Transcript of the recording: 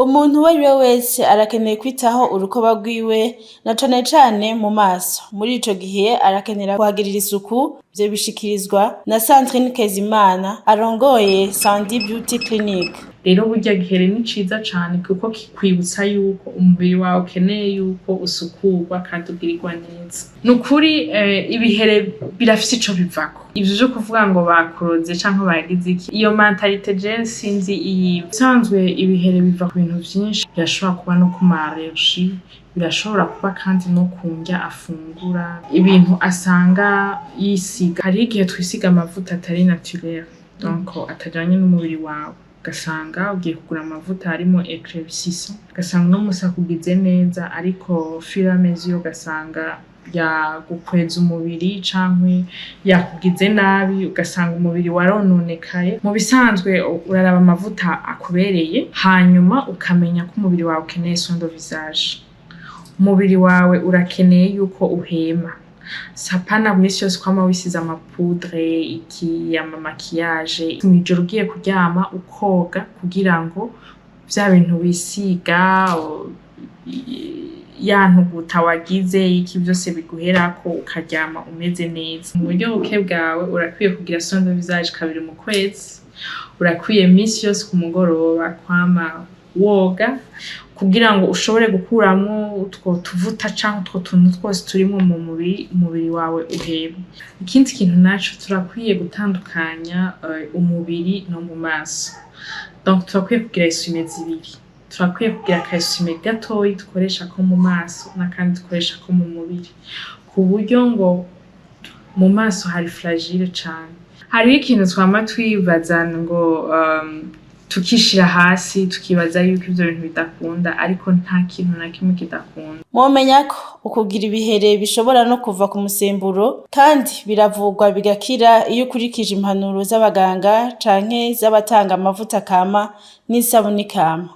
Umuntu uwo ari we wese arakeneye kwitaho urukoba rwiwe na cane cane mu maso. Muri ico gihe arakenera kuhagirira isuku. Ivyo bishikirizwa na Sandrine Kezimana arongoye Sandi Beauty Clinic. Rero burya gihere ni ciza cane kuko kikwibutsa yuko umubiri wawe ukeneye yuko usukurwa kandi ugirirwa neza. Nukuri ibihere birafise ico bivako. Ivyo vyo kuvuga ngo bakuroze canke bagize iki, iyo mentalite je sinzi iyi. Bisanzwe ibihere biva ku bintu vyinshi, birashobora kuba no ku ma allergie, birashobora kuba kandi no ku ndya afungura, ibintu asanga yisiga. Hari igihe twisiga amavuta atari naturel, donc atajanye n'umubiri wawe. Ugasanga ugiye kugura amavuta harimo eclaircissant, ugasanga no musa kugize neza, ariko fur et à mesure ugasanga yagukweza umubiri canke yakugize nabi, ugasanga umubiri warononekaye. Mu bisanzwe uraraba amavuta akubereye, hanyuma ukamenya ko umubiri wawe ukeneye soin de visage. Umubiri wawe urakeneye yuko uhema. Sapana misi yose kwama wisize amapoudre, ama maquillage. Mwijoro ugiye kuryama ukoga kugira ngo vya bintu wisiga ya ntuguta wagize iki vyose biguherako ukaryama umeze neza. Mu buryo buke bwawe urakwiye kugira soin de visage 2 mu kwezi. Urakwiye misi yose ku mugoroba kwama woga kugira ngo ushobore gukuramo utwo tuvuta canke utwo tuntu twose turimo mu umubiri wawe uhema. Ikindi kintu naco turakwiye gutandukanya umubiri no mu maso. Donc turakwiye kugira isume zibiri. Turakwiye kugira akasume gatoyi dukoresha ko mu maso n'akandi dukoresha ko mu mubiri, ku buryo ngo mu maso hari fragile cane. Hari ikintu twama twibaza ngo tukishira hasi tukibaza yuko ivyo bintu bidakunda, ariko nta kintu na kimwe kidakunda. Mwomenya ko ukugira ibihere bishobora no kuva ku musemburo kandi biravurwa bigakira iyo ukurikije impanuro z'abaganga canke z'abatanga amavuta kama n'isabuni kama.